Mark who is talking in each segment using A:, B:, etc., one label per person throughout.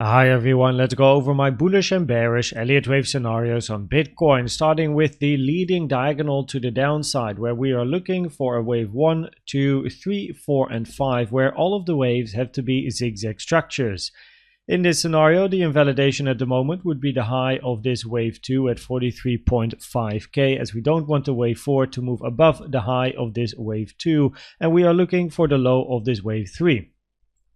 A: Hi everyone, let's go over my bullish and bearish Elliott Wave scenarios on Bitcoin, starting with the leading diagonal to the downside, where we are looking for a wave 1, 2, 3, 4, and 5, where all of the waves have to be zigzag structures. In this scenario, the invalidation at the moment would be the high of this wave 2 at 43.5k, as we don't want the wave 4 to move above the high of this wave 2, and we are looking for the low of this wave 3.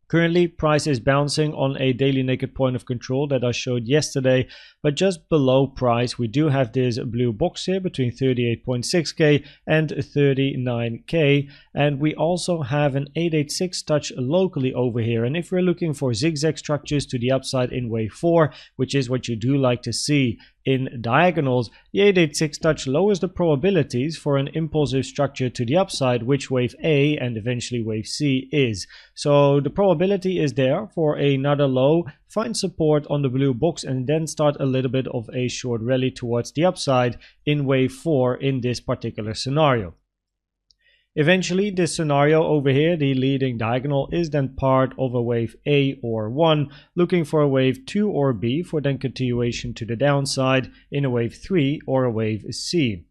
A: Currently, price is bouncing on a daily naked point of control that I showed yesterday, but just below price we do have this blue box here between 38.6k and 39k, and we also have an 886 touch locally over here. And if we're looking for zigzag structures to the upside in wave 4, which is what you do like to see in diagonals, the 886 touch lowers the probabilities for an impulsive structure to the upside, which wave A and eventually wave C is. So the probability is there for another low, find support on the blue box, and then start a little bit of a short rally towards the upside in wave 4 in this particular scenario. Eventually, this scenario over here, the leading diagonal, is then part of a wave A or 1, looking for a wave 2 or B for then continuation to the downside in a wave 3 or a wave C.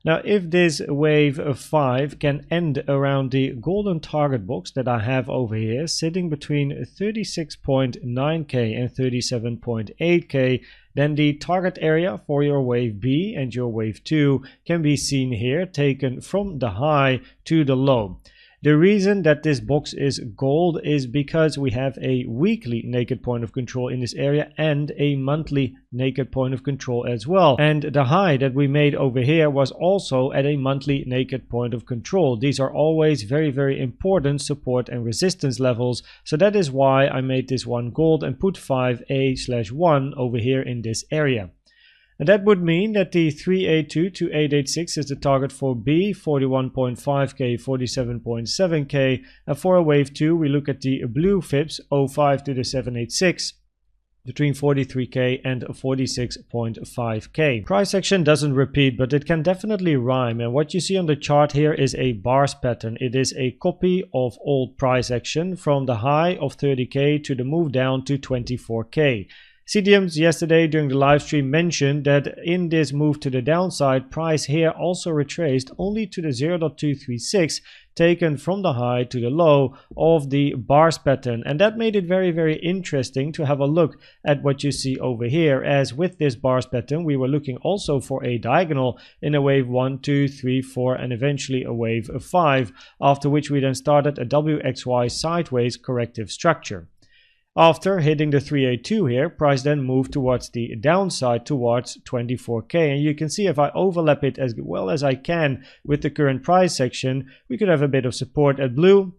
A: Now, if this wave 5 can end around the golden target box that I have over here, sitting between 36.9k and 37.8k, then the target area for your wave B and your wave 2 can be seen here, taken from the high to the low. The reason that this box is gold is because we have a weekly naked point of control in this area and a monthly naked point of control as well. And the high that we made over here was also at a monthly naked point of control. These are always very, very important support and resistance levels. So that is why I made this one gold and put 5A/1 over here in this area. And that would mean that the 382 to 886 is the target for B, 41.5k, 47.7k, and for a wave 2 we look at the blue FIBs 05 to the 786 between 43k and 46.5k. Price action doesn't repeat, but it can definitely rhyme, and what you see on the chart here is a bars pattern. It is a copy of old price action from the high of 30k to the move down to 24k. CDMs yesterday during the live stream mentioned that in this move to the downside, price here also retraced only to the 0.236 taken from the high to the low of the bars pattern, and that made it very, very interesting to have a look at what you see over here, as with this bars pattern we were looking also for a diagonal in a wave 1, 2, 3, 4 and eventually a wave 5, after which we then started a WXY sideways corrective structure. After hitting the 382 here, price then moved towards the downside towards 24k, and you can see if I overlap it as well as I can with the current price section, we could have a bit of support at blue,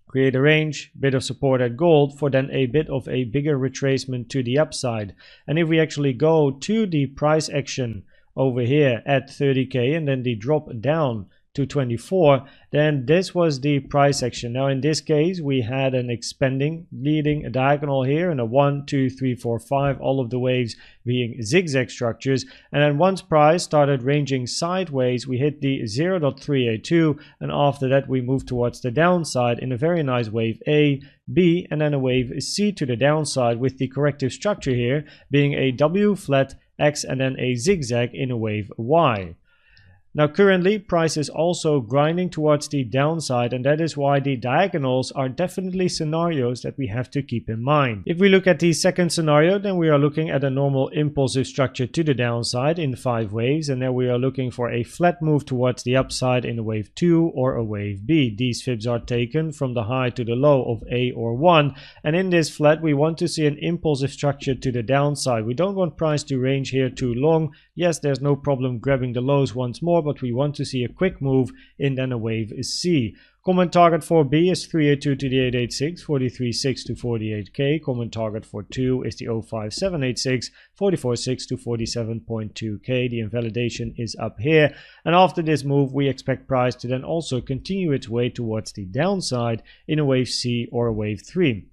A: create a range, bit of support at gold, for then a bit of a bigger retracement to the upside. And if we actually go to the price action over here at 30k and then the drop down to 24, then this was the price action. Now in this case we had an expanding leading diagonal here and a 1, 2, 3, 4, 5, all of the waves being zigzag structures, and then once price started ranging sideways we hit the 0.382, and after that we moved towards the downside in a very nice wave A, B and then a wave C to the downside, with the corrective structure here being a W flat X and then a zigzag in a wave Y. Now currently price is also grinding towards the downside, and that is why the diagonals are definitely scenarios that we have to keep in mind. If we look at the second scenario, then we are looking at a normal impulsive structure to the downside in 5 waves, and then we are looking for a flat move towards the upside in a wave 2 or a wave B. These fibs are taken from the high to the low of A or 1, and in this flat we want to see an impulsive structure to the downside. We don't want price to range here too long. Yes, there's no problem grabbing the lows once more, but we want to see a quick move in then a wave C. Common target for B is 382 to the 886, 43.6 to 48k. Common target for 2 is the 05786, 44.6 to 47.2k. The invalidation is up here, and after this move we expect price to then also continue its way towards the downside in a wave C or a wave 3.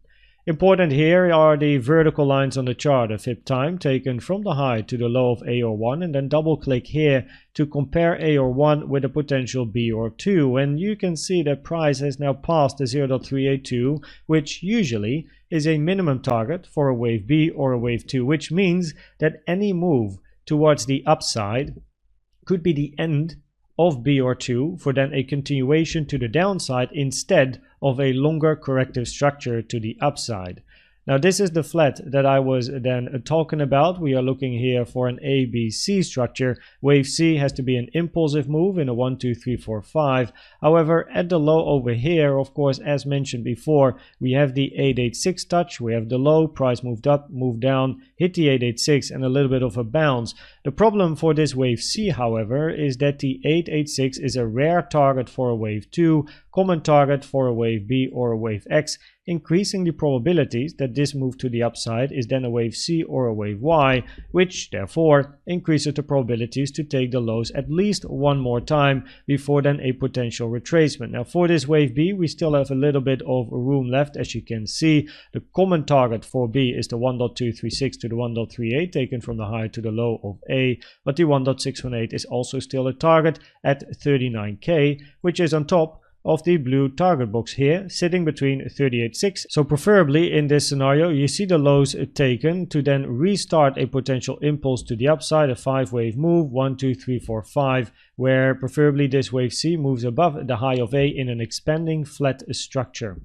A: Important here are the vertical lines on the chart, a fib time taken from the high to the low of A or 1, and then double click here to compare A or 1 with a potential B or 2, and you can see that price has now passed the 0.382, which usually is a minimum target for a wave B or a wave 2, which means that any move towards the upside could be the end of B or 2 for then a continuation to the downside instead of a longer corrective structure to the upside. Now this is the flat that I was then talking about. We are looking here for an ABC structure. Wave C has to be an impulsive move in a 1, 2, 3, 4, 5. However, at the low over here, of course, as mentioned before, we have the 886 touch. We have the low, price moved up, moved down, hit the 886 and a little bit of a bounce. The problem for this wave C, however, is that the 886 is a rare target for a wave 2, common target for a wave B or a wave X, increasing the probabilities that this move to the upside is then a wave C or a wave Y, which therefore increases the probabilities to take the lows at least one more time before then a potential retracement. Now for this wave B, we still have a little bit of room left. As you can see, the common target for B is the 1.236 to the 1.38 taken from the high to the low of A, but the 1.618 is also still a target at 39k, which is on top of the blue target box here, sitting between 38.6. So preferably in this scenario, you see the lows taken to then restart a potential impulse to the upside, a 5-wave move, 1, 2, 3, 4, 5, where preferably this wave C moves above the high of A in an expanding flat structure.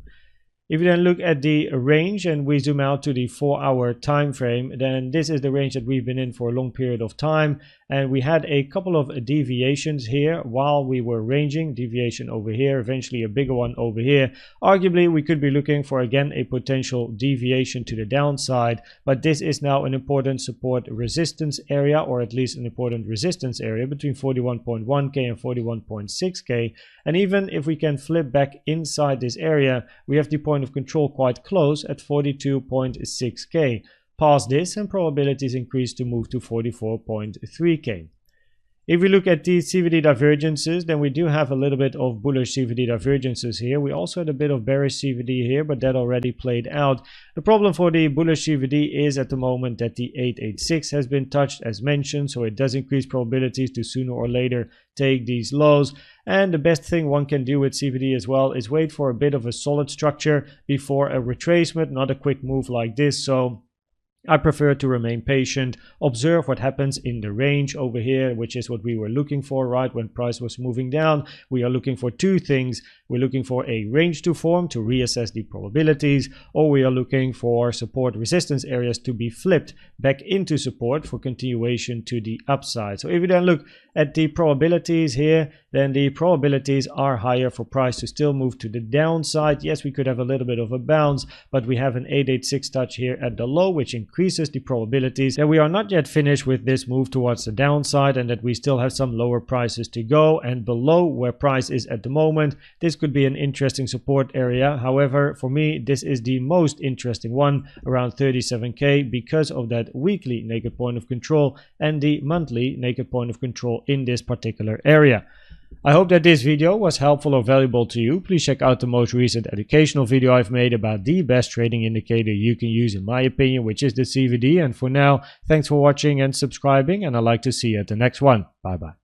A: If you then look at the range and we zoom out to the 4-hour time frame, then this is the range that we've been in for a long period of time, and we had a couple of deviations here while we were ranging. Deviation over here, eventually a bigger one over here. Arguably we could be looking for again a potential deviation to the downside, but this is now an important support resistance area, or at least an important resistance area between 41.1k and 41.6k, and even if we can flip back inside this area, we have the point of control quite close at 42.6k. Past this and probabilities increase to move to 44.3k. If we look at the CVD divergences, then we do have a little bit of bullish CVD divergences here. We also had a bit of bearish CVD here, but that already played out. The problem for the bullish CVD is at the moment that the 886 has been touched as mentioned, so it does increase probabilities to sooner or later take these lows. And the best thing one can do with CVD as well is wait for a bit of a solid structure before a retracement, not a quick move like this. So I prefer to remain patient, observe what happens in the range over here, which is what we were looking for, right? When price was moving down, we are looking for two things. We're looking for a range to form to reassess the probabilities, or we are looking for support resistance areas to be flipped back into support for continuation to the upside. So if you then look at the probabilities here, then the probabilities are higher for price to still move to the downside. Yes, we could have a little bit of a bounce, but we have an 886 touch here at the low, which increases the probabilities that we are not yet finished with this move towards the downside and that we still have some lower prices to go. And below where price is at the moment, this could be an interesting support area. However, for me, this is the most interesting one, around 37k, because of that weekly naked point of control and the monthly naked point of control in this particular area. I hope that this video was helpful or valuable to you. Please check out the most recent educational video I've made about the best trading indicator you can use, in my opinion, which is the CVD. And for now, thanks for watching and subscribing, and I'd like to see you at the next one. Bye bye.